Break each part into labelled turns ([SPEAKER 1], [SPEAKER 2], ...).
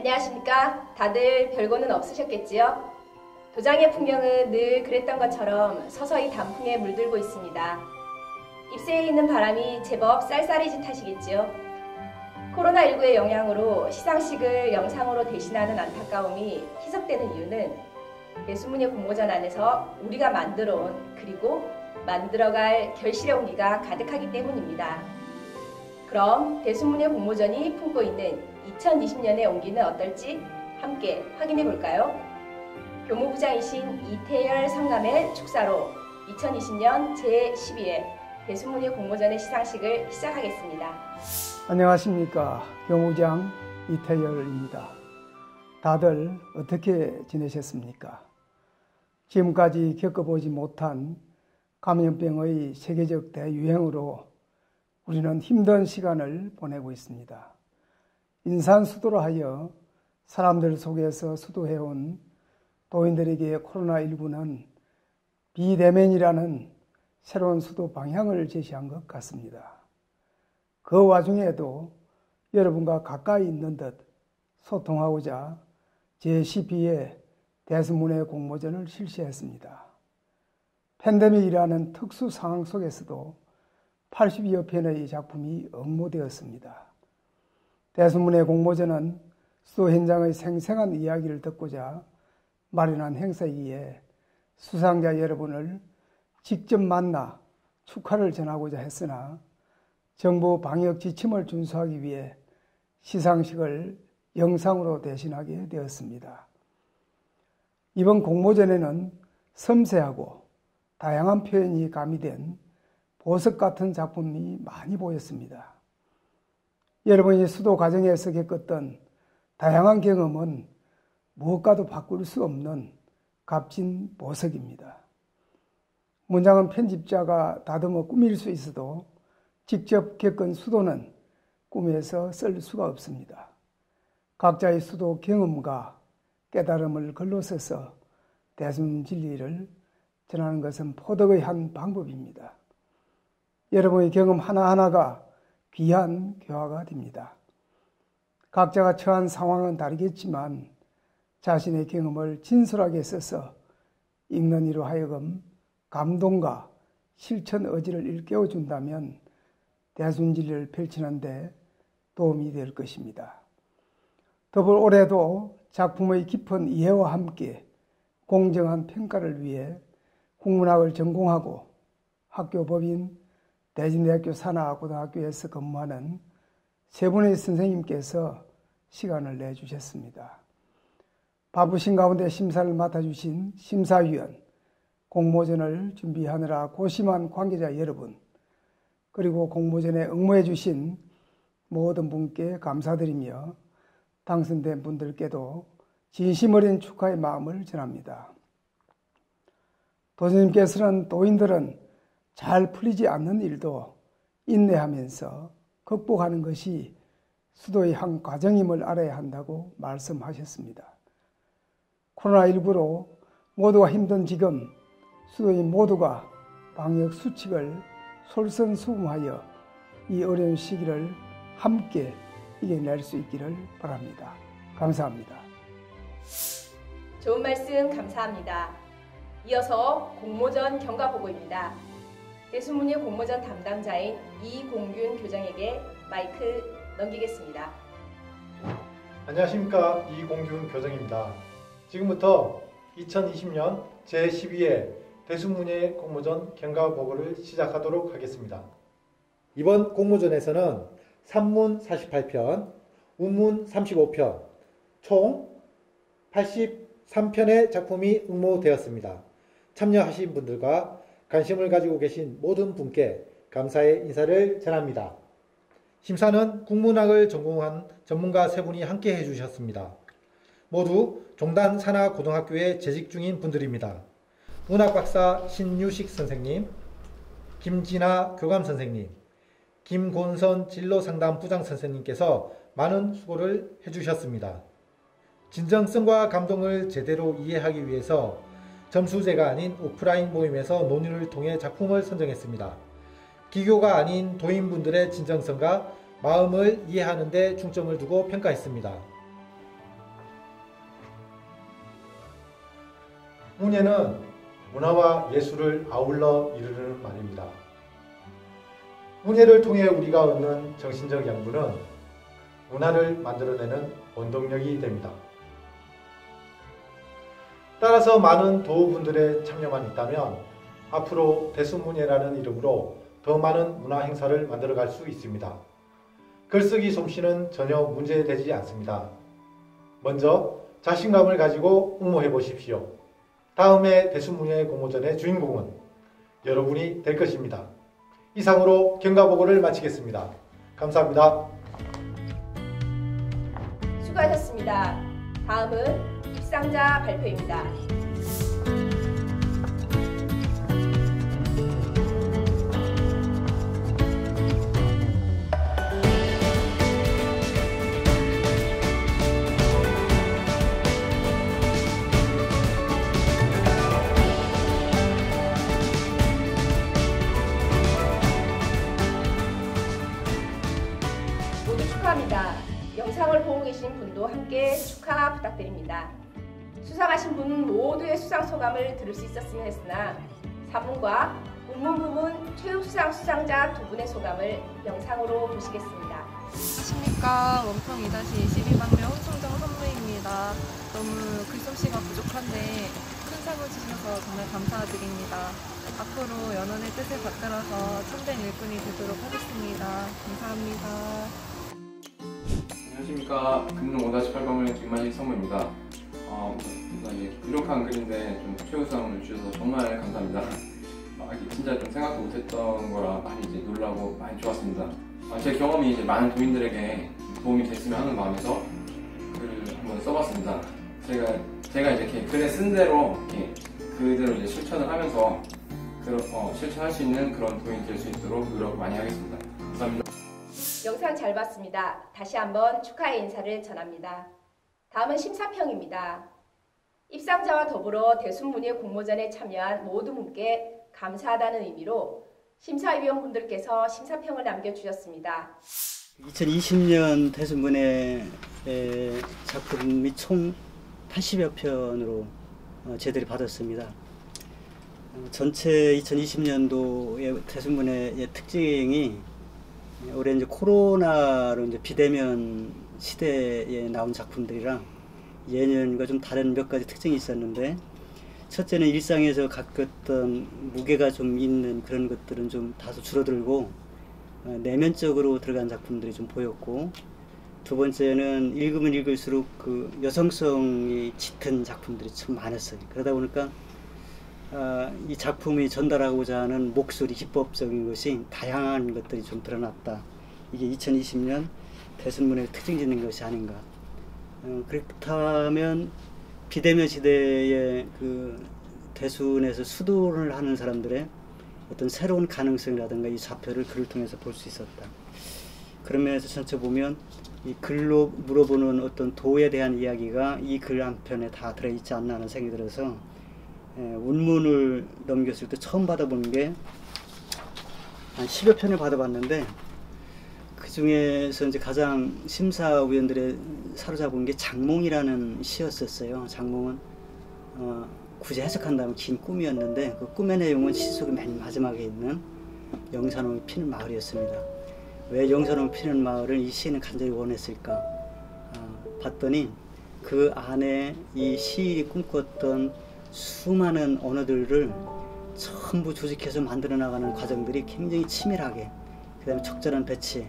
[SPEAKER 1] 안녕하십니까? 다들 별거는 없으셨겠지요? 도장의 풍경은 늘 그랬던 것처럼 서서히 단풍에 물들고 있습니다. 입새에 있는 바람이 제법 쌀쌀해진 탓이겠지요? 코로나19의 영향으로 시상식을 영상으로 대신하는 안타까움이 희석되는 이유는 대수문예 공모전 안에서 우리가 만들어온 그리고 만들어갈 결실의 온기가 가득하기 때문입니다. 그럼 대수문예 공모전이 품고 있는 2020년의 온기는 어떨지 함께 확인해 볼까요? 교무부장이신 이태열 성감의 축사로 2020년 제12회 대수문예 공모전의 시상식을 시작하겠습니다.
[SPEAKER 2] 안녕하십니까. 교무부장 이태열입니다. 다들 어떻게 지내셨습니까? 지금까지 겪어보지 못한 감염병의 세계적 대유행으로 우리는 힘든 시간을 보내고 있습니다. 인산수도로 하여 사람들 속에서 수도해온 도인들에게 코로나19는 비대면이라는 새로운 수도 방향을 제시한 것 같습니다. 그 와중에도 여러분과 가까이 있는 듯 소통하고자 제12회 대수문예 공모전을 실시했습니다. 팬데믹이라는 특수 상황 속에서도 80여 편의 작품이 응모되었습니다. 대수문예 공모전은 수도 현장의 생생한 이야기를 듣고자 마련한 행사이기에 수상자 여러분을 직접 만나 축하를 전하고자 했으나 정부 방역 지침을 준수하기 위해 시상식을 영상으로 대신하게 되었습니다. 이번 공모전에는 섬세하고 다양한 표현이 가미된 보석 같은 작품이 많이 보였습니다. 여러분이 수도 과정에서 겪었던 다양한 경험은 무엇과도 바꿀 수 없는 값진 보석입니다. 문장은 편집자가 다듬어 꾸밀 수 있어도 직접 겪은 수도는 꿈에서 쓸 수가 없습니다. 각자의 수도 경험과 깨달음을 글로 써서 대중 진리를 전하는 것은 포덕의 한 방법입니다. 여러분의 경험 하나하나가 귀한 교화가 됩니다. 각자가 처한 상황은 다르겠지만 자신의 경험을 진솔하게 써서 읽는 이로 하여금 감동과 실천 의지를 일깨워 준다면 대순진리를 펼치는 데 도움이 될 것입니다. 더불어 올해도 작품의 깊은 이해와 함께 공정한 평가를 위해 국문학을 전공하고 학교 법인 대진대학교 산하고등학교에서 근무하는 세 분의 선생님께서 시간을 내주셨습니다. 바쁘신 가운데 심사를 맡아주신 심사위원, 공모전을 준비하느라 고심한 관계자 여러분, 그리고 공모전에 응모해 주신 모든 분께 감사드리며 당선된 분들께도 진심 어린 축하의 마음을 전합니다. 도전님께서는 도인들은 잘 풀리지 않는 일도 인내하면서 극복하는 것이 수도의 한 과정임을 알아야 한다고 말씀하셨습니다. 코로나19로 모두가 힘든 지금 수도인 모두가 방역 수칙을 솔선수범하여 이 어려운 시기를 함께 이겨낼 수 있기를 바랍니다. 감사합니다.
[SPEAKER 1] 좋은 말씀 감사합니다. 이어서 공모전 경과보고입니다. 대수문예 공모전 담당자인 이공균 교장에게 마이크 넘기겠습니다.
[SPEAKER 3] 안녕하십니까. 이공균 교장입니다. 지금부터 2020년 제12회 대수문예 공모전 경과보고를 시작하도록 하겠습니다.
[SPEAKER 4] 이번 공모전에서는 산문 48편, 운문 35편, 총 83편의 작품이 응모되었습니다. 참여하신 분들과 관심을 가지고 계신 모든 분께 감사의 인사를 전합니다. 심사는 국문학을 전공한 전문가 세 분이 함께 해주셨습니다. 모두 종단 산하고등학교에 재직 중인 분들입니다. 문학박사 신유식 선생님, 김진아 교감 선생님, 김곤선 진로상담부장 선생님께서 많은 수고를 해주셨습니다. 진정성과 감동을 제대로 이해하기 위해서 점수제가 아닌 오프라인 모임에서 논의를 통해 작품을 선정했습니다. 기교가 아닌 도인분들의 진정성과 마음을 이해하는 데 중점을 두고 평가했습니다.
[SPEAKER 3] 문예는 문화와 예술을 아울러 이루는 말입니다. 문예를 통해 우리가 얻는 정신적 양분은 문화를 만들어내는 원동력이 됩니다. 따라서 많은 도우분들의 참여만 있다면 앞으로 대순문예라는 이름으로 더 많은 문화 행사를 만들어갈 수 있습니다. 글쓰기 솜씨는 전혀 문제되지 않습니다. 먼저 자신감을 가지고 응모해 보십시오. 다음에 대순문예 공모전의 주인공은 여러분이 될 것입니다. 이상으로 경가보고를 마치겠습니다. 감사합니다.
[SPEAKER 1] 수고하셨습니다. 다음은 입상자 발표입니다. 모두 축하합니다. 영상을 보고 계신 분도 함께 축하 부탁드립니다. 수상하신 분 모두의 수상 소감을 들을 수 있었으면 했으나 사문과 문문 부문 최우수상 수상자 두 분의 소감을 영상으로 보시겠습니다.
[SPEAKER 5] 안녕하십니까. 원평 2-22방면 홍성정 선무입니다. 너무 글솜씨가 부족한데 큰 상을 주셔서 정말 감사드립니다. 앞으로 연원의 뜻을 받들어서 참된 일꾼이 되도록 하겠습니다. 감사합니다.
[SPEAKER 6] 안녕하십니까. 금능 5-8방면 김만식 선무입니다. 이제 부족한 글인데 좀 최우수상을 주셔서 정말 감사합니다. 진짜 좀 생각도 못했던 거라 많이 이제 놀라고 많이 좋았습니다. 제 경험이 이제 많은 도인들에게 도움이 됐으면 하는 마음에서 글을 한번 써봤습니다. 제가 이제 글에 쓴 대로 그대로 이제 실천을 하면서 실천할 수 있는 그런 도인이 될 수 있도록 노력 많이 하겠습니다. 감사합니다.
[SPEAKER 1] 영상 잘 봤습니다. 다시 한번 축하의 인사를 전합니다. 다음은 심사평입니다. 입상자와 더불어 대순문예 공모전에 참여한 모든 분께 감사하다는 의미로 심사위원분들께서 심사평을 남겨주셨습니다.
[SPEAKER 7] 2020년 대순문예 작품이 총 80여 편으로 제들이 받았습니다. 전체 2020년도의 대순문예의 특징이 올해 이제 코로나로 이제 비대면 시대에 나온 작품들이랑 예년과 좀 다른 몇 가지 특징이 있었는데, 첫째는 일상에서 겪었던 무게가 좀 있는 그런 것들은 좀 다소 줄어들고 내면적으로 들어간 작품들이 좀 보였고, 두 번째는 읽으면 읽을수록 그 여성성이 짙은 작품들이 참 많았어요. 그러다 보니까 이 작품이 전달하고자 하는 목소리, 기법적인 것이 다양한 것들이 좀 드러났다. 이게 2020년 대순문예의 특징 짓는 것이 아닌가. 그렇다면 비대면 시대에 그 대순에서 수도를 하는 사람들의 어떤 새로운 가능성이라든가 이 좌표를 글을 통해서 볼 수 있었다. 그런 면에서 전체 보면 이 글로 물어보는 어떤 도에 대한 이야기가 이 글 한 편에 다 들어있지 않나 하는 생각이 들어서 운문을 넘겼을 때 처음 받아본 게 한 10여 편을 받아봤는데, 그 중에서 이제 가장 심사위원들의 사로잡은 게 장몽이라는 시였었어요. 장몽은 굳이 해석한다면 긴 꿈이었는데, 그 꿈의 내용은 시 속의 맨 마지막에 있는 영산홍이 피는 마을이었습니다. 왜 영산홍이 피는 마을을 이 시인은 간절히 원했을까 봤더니, 그 안에 이 시인이 꿈꿨던 수많은 언어들을 전부 조직해서 만들어 나가는 과정들이 굉장히 치밀하게, 그 다음에 적절한 배치,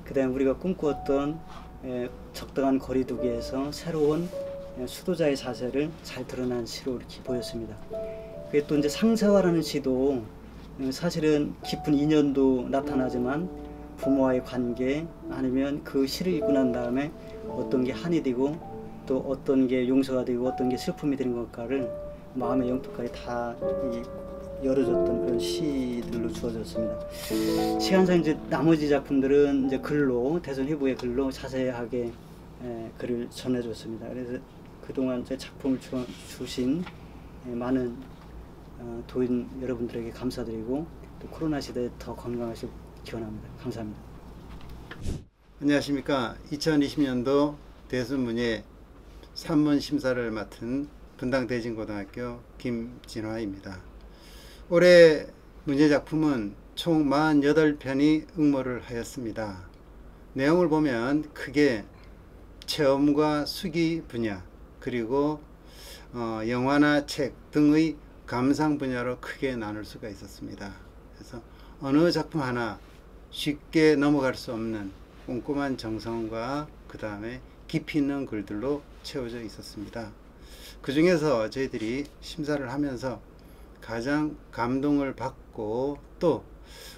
[SPEAKER 7] 그 다음에 우리가 꿈꾸었던 적당한 거리두기에서 새로운 수도자의 자세를 잘 드러난 시로 이렇게 보였습니다. 그게 또 이제 상세화라는 시도 사실은 깊은 인연도 나타나지만 부모와의 관계, 아니면 그 시를 읽고 난 다음에 어떤 게 한이 되고 또 어떤 게 용서가 되고 어떤 게 슬픔이 되는 것까를 마음의 영토까지 다 열어줬던 그런 시들로 주어졌습니다. 시간상 이제 나머지 작품들은 이제 글로, 대선 회부의 글로 자세하게 글을 전해줬습니다. 그래서 그동안 제 작품을 주신 많은 도인 여러분들에게 감사드리고, 또 코로나 시대에 더 건강하시길 기원합니다. 감사합니다.
[SPEAKER 8] 안녕하십니까. 2020년도 대순문예 3문 심사를 맡은 분당대진고등학교 김진화입니다. 올해 문제작품은 총 48편이 응모를 하였습니다. 내용을 보면 크게 체험과 수기 분야 그리고 영화나 책 등의 감상 분야로 크게 나눌 수가 있었습니다. 그래서 어느 작품 하나 쉽게 넘어갈 수 없는 꼼꼼한 정성과 그 다음에 깊이 있는 글들로 채워져 있었습니다. 그 중에서 저희들이 심사를 하면서 가장 감동을 받고 또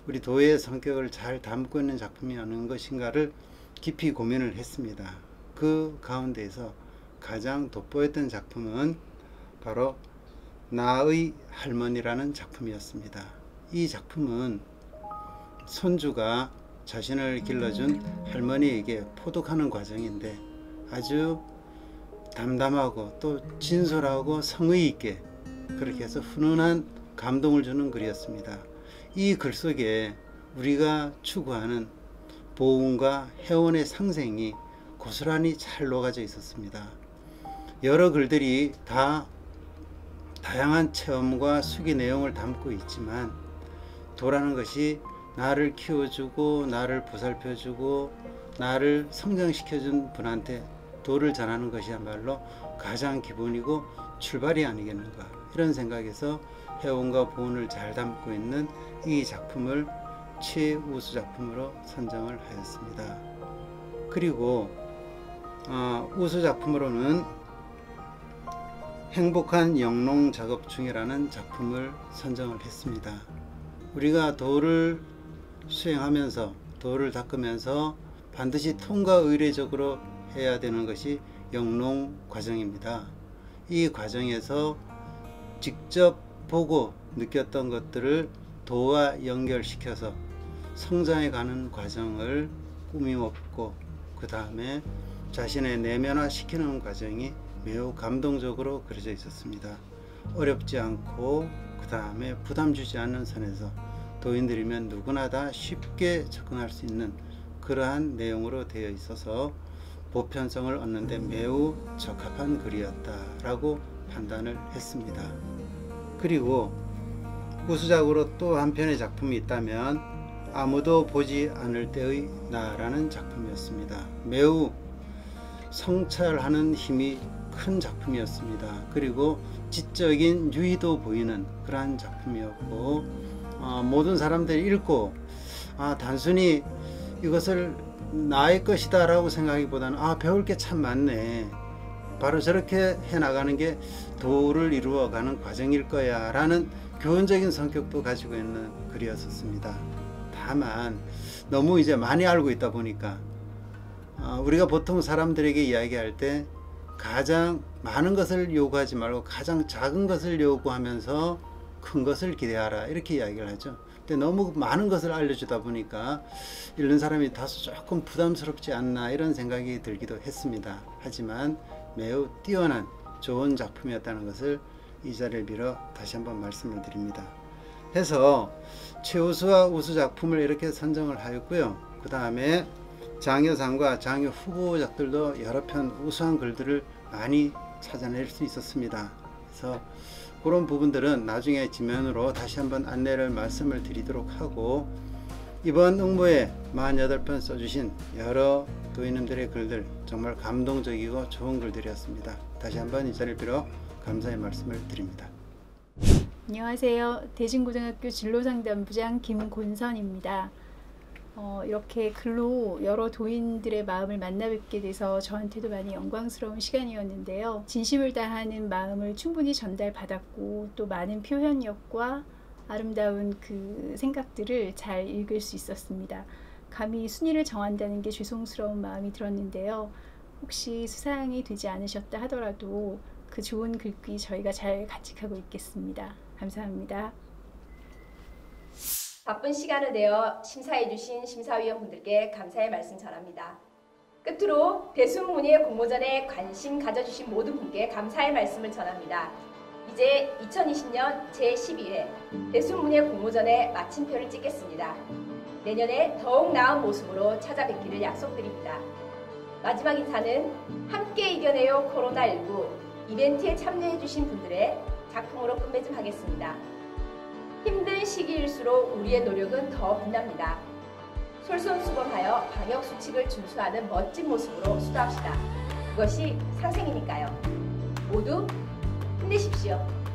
[SPEAKER 8] 우리 도의 성격을 잘 담고 있는 작품이 어느 것인가를 깊이 고민을 했습니다. 그 가운데에서 가장 돋보였던 작품은 바로 나의 할머니라는 작품이었습니다. 이 작품은 손주가 자신을 길러준 할머니에게 포독하는 과정인데 아주 담담하고 또 진솔하고 성의 있게 그렇게 해서 훈훈한 감동을 주는 글이었습니다. 이 글 속에 우리가 추구하는 보훈과 해원의 상생이 고스란히 잘 녹아져 있었습니다. 여러 글들이 다 다양한 체험과 수기 내용을 담고 있지만 도라는 것이 나를 키워주고 나를 보살펴주고 나를 성장시켜준 분한테 도를 전하는 것이야말로 가장 기본이고 출발이 아니겠는가 이런 생각에서 해원과 보훈을 잘 담고 있는 이 작품을 최우수 작품으로 선정을 하였습니다. 그리고 우수 작품으로는 행복한 영농 작업 중이라는 작품을 선정을 했습니다. 우리가 도를 수행하면서 도를 닦으면서 반드시 통과 의례적으로 해야 되는 것이 영농 과정입니다. 이 과정에서 직접 보고 느꼈던 것들을 도와 연결시켜서 성장해 가는 과정을 꾸밈없고 그 다음에 자신의 내면화 시키는 과정이 매우 감동적으로 그려져 있었습니다. 어렵지 않고 그 다음에 부담 주지 않는 선에서 도인들이면 누구나 다 쉽게 접근할 수 있는 그러한 내용으로 되어 있어서 보편성을 얻는 데 매우 적합한 글이었다라고 판단을 했습니다. 그리고 우수작으로 또 한편의 작품이 있다면 아무도 보지 않을 때의 나라는 작품이었습니다. 매우 성찰하는 힘이 큰 작품이었습니다. 그리고 지적인 유의도 보이는 그러한 작품이었고 모든 사람들이 읽고 단순히 이것을 나의 것이다 라고 생각하기보다는 배울 게 참 많네, 바로 저렇게 해나가는 게 도를 이루어가는 과정일 거야 라는 교훈적인 성격도 가지고 있는 글이었습니다. 다만 너무 이제 많이 알고 있다 보니까 우리가 보통 사람들에게 이야기할 때 가장 많은 것을 요구하지 말고 가장 작은 것을 요구하면서 큰 것을 기대하라 이렇게 이야기를 하죠. 근데 너무 많은 것을 알려주다 보니까 읽는 사람이 다소 조금 부담스럽지 않나 이런 생각이 들기도 했습니다. 하지만 매우 뛰어난 좋은 작품이었다는 것을 이 자리를 빌어 다시 한번 말씀을 드립니다. 해서 최우수와 우수 작품을 이렇게 선정을 하였고요. 그 다음에 장려상과 장려 후보작들도 여러 편 우수한 글들을 많이 찾아낼 수 있었습니다. 그래서 그런 부분들은 나중에 지면으로 다시 한번 안내를 말씀을 드리도록 하고, 이번 응모에 48편 써주신 여러 도인님들의 글들 정말 감동적이고 좋은 글들이었습니다. 다시 한번 이 자리를 빌어 감사의 말씀을 드립니다.
[SPEAKER 9] 안녕하세요. 대진고등학교 진로상담부장 김곤선입니다. 이렇게 글로 여러 도인들의 마음을 만나 뵙게 돼서 저한테도 많이 영광스러운 시간이었는데요. 진심을 다하는 마음을 충분히 전달받았고 또 많은 표현력과 아름다운 그 생각들을 잘 읽을 수 있었습니다. 감히 순위를 정한다는 게 죄송스러운 마음이 들었는데요. 혹시 수상이 되지 않으셨다 하더라도 그 좋은 글귀 저희가 잘 간직하고 있겠습니다. 감사합니다.
[SPEAKER 1] 바쁜 시간을 내어 심사해주신 심사위원분들께 감사의 말씀 전합니다. 끝으로 대순문예 공모전에 관심 가져주신 모든 분께 감사의 말씀을 전합니다. 이제 2020년 제12회 대순문예 공모전의 마침표를 찍겠습니다. 내년에 더욱 나은 모습으로 찾아뵙기를 약속드립니다. 마지막 인사는 함께 이겨내요 코로나19 이벤트에 참여해주신 분들의 작품으로 끝맺음하겠습니다. 힘든 시기일수록 우리의 노력은 더 빛납니다. 솔선수범하여 방역수칙을 준수하는 멋진 모습으로 수도합시다. 그것이 상생이니까요. 모두 힘내십시오.